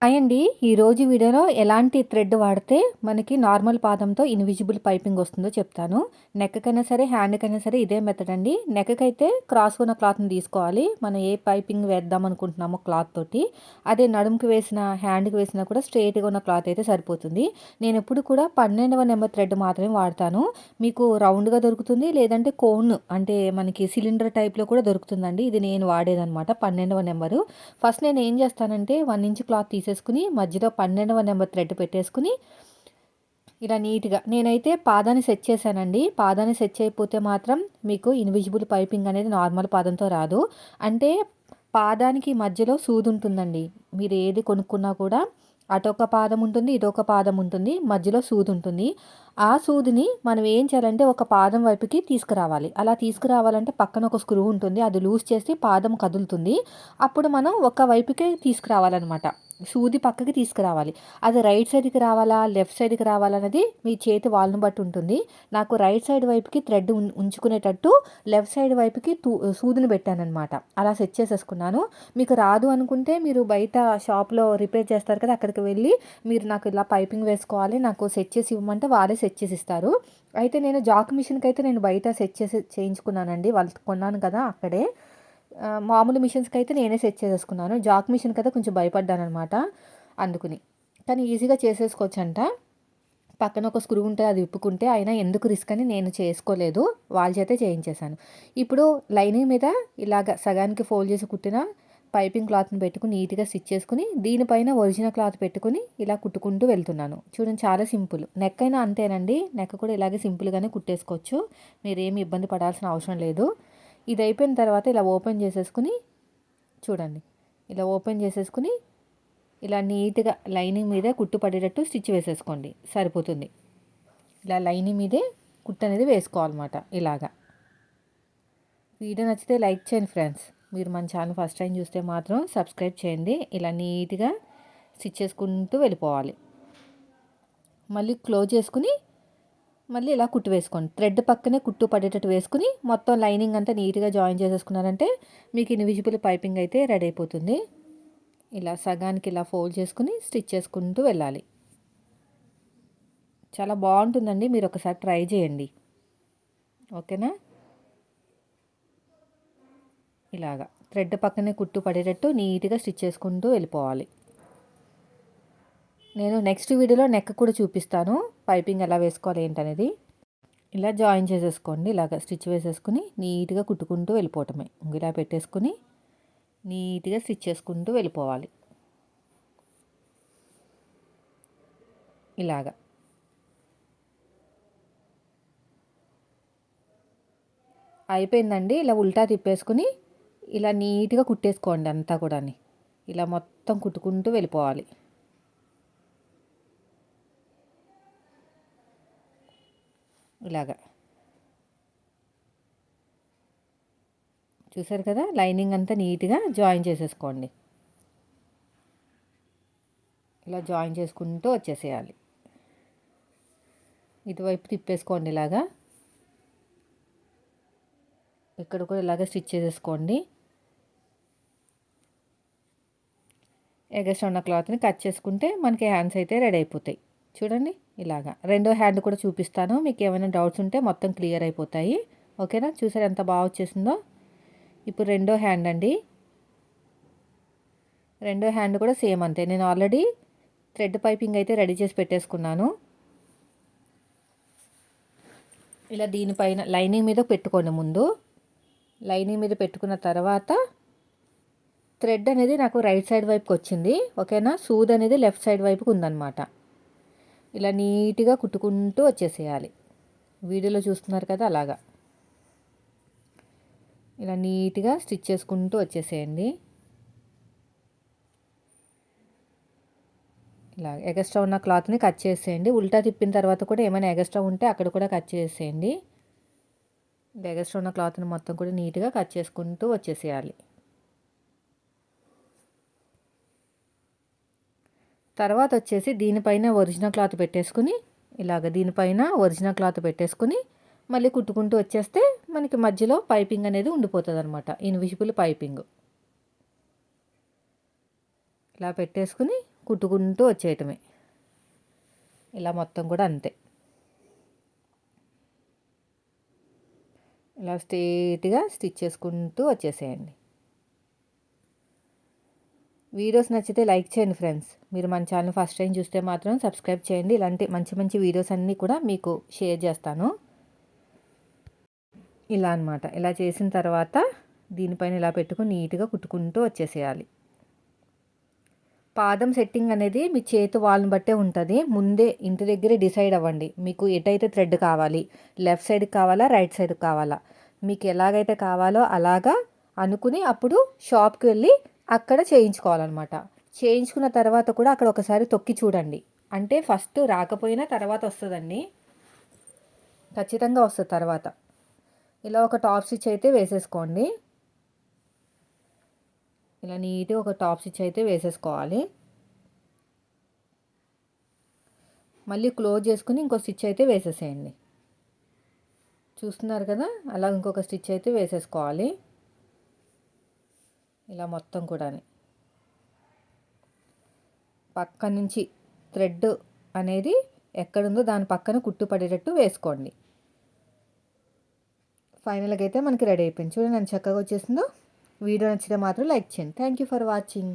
Hi అండి. ఈరోజు వీడియోలో ఎలాంటి థ్రెడ్ వాడితే మనకి నార్మల్ పాదంతో ఇన్విజిబుల్ పైపింగ్ వస్తుందో చెప్తాను. నెక్కకైనా సరే, హ్యాండ్‌కైనా సరే ఇదే మెథడ్ అండి. నెక్కకైతే క్రాస్ ఉన్న క్లాత్‌ని తీసుకోవాలి. మనం ఏ పైపింగ్ వేద్దాం అనుకుంటున్నామో క్లాత్ తోటి. అదే నడుముకి వేసిన, హ్యాండ్‌కి వేసినా కూడా స్ట్రెయిట్‌గా ఉన్న క్లాత్ అయితే సరిపోతుంది. నేనెప్పుడు కూడా 12వ నెంబర్ థ్రెడ్ మాత్రమే వాడతాను. మీకు రౌండ్‌గా దొరుకుతుంది. లేదంటే కోన్ అంటే మనకి సిలిండర్ టైప్‌లో కూడా దొరుకుతుందండి. ఇది నేను వాడేదనమాట 12వ నెంబరు. ఫస్ట్ నేను ఏం చేస్తానంటే 1 ఇంచ్ క్లాత్ తీసేసుకుని మధ్యలో 12వ నెంబర్ థ్రెడ్ పెట్టేసుకుని ఇలా నీట్‌గా నేనైతే పాదాన్ని సెట్ చేశానండి. పాదాన్ని సెట్ చేయకపోతే మాత్రం మీకు ఇన్విజిబుల్ పైపింగ్ అనేది నార్మల్ పాదంతో రాదు. అంటే పాదానికి మధ్యలో సూది ఉంటుందండి. మీరు ఏది కొనుక్కున్నా కూడా అటొక పాదం ఉంటుంది, ఇటొక పాదం ఉంటుంది. మధ్యలో సూది ఉంటుంది. ఆ సూదిని మనం ఏం చేయాలంటే ఒక పాదం వైపుకి తీసుకురావాలి. అలా తీసుకురావాలంటే పక్కన ఒక స్క్రూ ఉంటుంది. అది లూజ్ చేసి పాదం కదులుతుంది. అప్పుడు మనం ఒక వైపుకే తీసుకురావాలనమాట. సూది పక్కకి తీసుకురావాలి. అది రైట్ సైడ్‌కి రావాలా? లెఫ్ట్ సైడ్‌కి రావాలా? అన్నది మీ చేతి వాల్‌ని బట్టి ఉంటుంది. నాకు రైట్ సైడ్ వైపుకి థ్రెడ్ ఉంచుకునేటట్టు లెఫ్ట్ సైడ్ వైపుకి సూదిని పెట్టాననమాట. అలా సెట్ చేసేసుకున్నాను. మీకు రాదు అనుకుంటే మీరు బయట షాప్‌లో రిపేర్ చేస్తారు కదా! అక్కడికి వెళ్ళి మీరు నాకు ఇలా పైపింగ్ వేసుకోవాలి. నాకు సెట్ చేసి ఇవ్వమంటే వాళ్ళే సెట్ చేసి ఇస్తారు. అయితే నేను జాక్ మిషన్‌కైతే నేను బయట సెట్ చేసి చేయించుకున్నానండి. వాళ్ళది కొన్నాను కదా! అక్కడే. మామూలు మిషన్స్‌కైతే నేనే సెట్ చేసేసుకున్నాను. జాక్ మిషన్‌కైతే కొంచెం భయపడ్డాననమాట అందుకుని. కానీ ఈజీగా చేసేసుకోవచ్చంట. పక్కన ఒక స్క్రూ ఉంటే అది విప్పుకుంటే అయినా ఎందుకు రిస్క్ అని నేను చేసుకోలేదు. వాళ్ళ చేతే చేయించేశాను. ఇప్పుడు లైనింగ్ మీద ఇలాగ సగానికి ఫోల్డ్ చేసి కుట్టిన పైపింగ్ క్లాత్‌ని పెట్టుకొని నీట్‌గా స్టిచ్ చేసుకొని దీనిపైన ఒరిజినల్ క్లాత్ పెట్టుకొని ఇలా కుట్టుకుంటూ వెళ్తున్నాను. చూడండి చాలా సింపుల్. నెక్ అయినా అంతేనండి. నెక్ కూడా ఇలాగే సింపుల్‌గానే కుట్టేసుకోవచ్చు. మీరేమి ఇబ్బంది పడాల్సిన అవసరం లేదు. ఇది అయిపోయిన తర్వాత ఇలా ఓపెన్ చేసేసుకుని చూడండి. ఇలా ఓపెన్ చేసేసుకుని ఇలా నీట్‌గా లైనింగ్ మీదే కుట్టు పడేటట్టు స్టిచ్ వేసేసుకోండి. సరిపోతుంది. ఇలా లైనింగ్ మీదే కుట్టు అనేది వేసుకోవాలన్నమాట ఇలాగా. వీడియో నచ్చితే లైక్ చేయండి ఫ్రెండ్స్. మీరు మన ఛానల్ ఫస్ట్ టైం చూస్తే మాత్రం సబ్స్క్రైబ్ చేయండి. ఇలా నీట్‌గా స్టిచ్ చేసుకుంటూ వెళ్ళిపోవాలి. మళ్ళీ క్లోజ్ చేసుకుని మళ్ళీ ఇలా కుట్టు వేసుకోండి. థ్రెడ్ పక్కనే కుట్టు పడేటట్టు వేసుకుని మొత్తం లైనింగ్ అంతా నీట్‌గా జాయిన్ చేసేసుకున్నారంటే మీకు ఇన్విజిబుల్ పైపింగ్ అయితే రెడీ అయిపోతుంది. ఇలా సగానికి ఇలా ఫోల్డ్ చేసుకుని స్టిచ్ చేసుకుంటూ వెళ్ళాలి. చాలా బాగుంటుందండి. మీరు ఒకసారి ట్రై చేయండి. ఓకేనా? ఇలాగా థ్రెడ్ పక్కనే కుట్టు పడేటట్టు నీట్‌గా స్టిచ్ చేసుకుంటూ వెళ్ళిపోవాలి. నేను నెక్స్ట్ వీడియోలో నెక్ కూడా చూపిస్తాను. పైపింగ్ ఎలా వేసుకోవాలి ఏంటనేది. ఇలా జాయిన్ చేసేసుకోండి. ఇలాగ స్టిచ్ వేసేసుకుని నీట్‌గా కుట్టుకుంటూ వెళ్ళిపోవటమే. ఇలా పెట్టేసుకుని నీట్‌గా స్టిచ్ చేసుకుంటూ వెళ్ళిపోవాలి. ఇలాగా. అయిపోయిందండి. ఇలా ఉల్టా తిప్పేసుకుని ఇలా నీట్‌గా కుట్టేసుకోండి అంతా కూడాని. ఇలా మొత్తం కుట్టుకుంటూ వెళ్ళిపోవాలి. ఇలాగా. చూసారు కదా! లైనింగ్ అంతా నీట్‌గా జాయిన్ చేసేసుకోండి. ఇలా జాయిన్ చేసుకుంటూ వచ్చేసేయాలి. ఇటువైపు తిప్పేసుకోండి ఇలాగా. ఇక్కడ కూడా ఇలాగ స్టిచ్ చేసేసుకోండి. ఎగస్ట్రా ఉన్న క్లాత్‌ని కట్ చేసుకుంటే మనకి హ్యాండ్స్ అయితే రెడీ అయిపోతాయి. చూడండి ఇలాగా. రెండో హ్యాండ్ కూడా చూపిస్తాను. మీకు ఏమైనా డౌట్స్ ఉంటే మొత్తం క్లియర్ అయిపోతాయి. ఓకేనా? చూసారా ఎంత బాగా వచ్చేసిందో? ఇప్పుడు రెండో హ్యాండ్ అండి. రెండో హ్యాండ్ కూడా సేమ్ అంతే. నేను ఆల్రెడీ థ్రెడ్ పైపింగ్ అయితే రెడీ చేసి పెట్టేసుకున్నాను. ఇలా దీనిపైన లైనింగ్ మీద పెట్టుకోండి ముందు. లైనింగ్ మీద పెట్టుకున్న తర్వాత థ్రెడ్ అనేది నాకు రైట్ సైడ్ వైపుకి వచ్చింది. ఓకేనా? సూది అనేది లెఫ్ట్ సైడ్ వైపుకి ఉందన్నమాట. ఇలా నీట్‌గా కుట్టుకుంటూ వచ్చేసేయాలి. వీడియోలో చూస్తున్నారు కదా అలాగా. ఇలా నీట్‌గా స్టిచ్ చేసుకుంటూ వచ్చేసేయండి. ఇలా ఎగస్ట్రా ఉన్న క్లాత్‌ని కట్ చేసేయండి. ఉల్టా తిప్పిన తర్వాత కూడా ఏమైనా ఎగస్ట్రా ఉంటే అక్కడ కూడా కట్ చేసేయండి. ఎగస్ట్రా ఉన్న క్లాత్‌ని మొత్తం కూడా నీట్‌గా కట్ చేసుకుంటూ వచ్చేసేయాలి. తర్వాత వచ్చేసి దీనిపైన ఒరిజినల్ క్లాత్ పెట్టేసుకుని ఇలాగ దీనిపైన ఒరిజినల్ క్లాత్ పెట్టేసుకుని మళ్ళీ కుట్టుకుంటూ వచ్చేస్తే మనకి మధ్యలో పైపింగ్ అనేది ఉండిపోతుందన్నమాట. Invisible piping. ఇలా పెట్టేసుకుని కుట్టుకుంటూ వచ్చేయటమే. ఇలా మొత్తం కూడా అంతే. ఇలా స్ట్రెయిట్‌గా స్టిచ్ చేసుకుంటూ వచ్చేసేయండి. వీడియోస్ నచ్చితే లైక్ చేయండి ఫ్రెండ్స్. మీరు మన ఛానల్ ఫస్ట్ టైం చూస్తే మాత్రం సబ్స్క్రైబ్ చేయండి. ఇలాంటి మంచి మంచి వీడియోస్ అన్నీ కూడా మీకు షేర్ చేస్తాను. ఇలా అనమాట. ఇలా చేసిన తర్వాత దీనిపైన ఇలా పెట్టుకొని నీట్‌గా కుట్టుకుంటూ వచ్చేసేయాలి. పాదం సెట్టింగ్ అనేది మీ చేతి వాళ్ళని బట్టే ఉంటుంది. ముందే ఇంటి దగ్గరే డిసైడ్ అవ్వండి. మీకు ఎటైతే థ్రెడ్ కావాలి, లెఫ్ట్ సైడ్కి కావాలా, రైట్ సైడ్కి కావాలా, మీకు ఎలాగైతే కావాలో అలాగా అనుకుని అప్పుడు షాప్కి వెళ్ళి అక్కడ చేయించుకోవాలన్నమాట. చేయించుకున్న తర్వాత కూడా అక్కడ ఒకసారి తొక్కి చూడండి. అంటే ఫస్ట్ రాకపోయినా తర్వాత వస్తుందండి, ఖచ్చితంగా వస్తుంది తర్వాత. ఇలా ఒక టాప్ స్టిచ్ అయితే వేసేసుకోండి. ఇలా నీట్గా ఒక టాప్ స్టిచ్ అయితే వేసేసుకోవాలి. మళ్ళీ క్లోజ్ చేసుకుని ఇంకో స్టిచ్ అయితే వేసేసేయండి. చూస్తున్నారు కదా, అలా ఇంకొక స్టిచ్ అయితే వేసేసుకోవాలి. ఇలా మొత్తం కూడా పక్క నుంచి థ్రెడ్ అనేది ఎక్కడుందో దాని పక్కన కుట్టు పడేటట్టు వేసుకోండి. ఫైనల్గా అయితే మనకి రెడీ అయిపోయింది. చూడండి ఎంత చక్కగా వచ్చేసిందో. వీడియో నచ్చితే మాత్రం లైక్ చేయండి. Thank you for watching.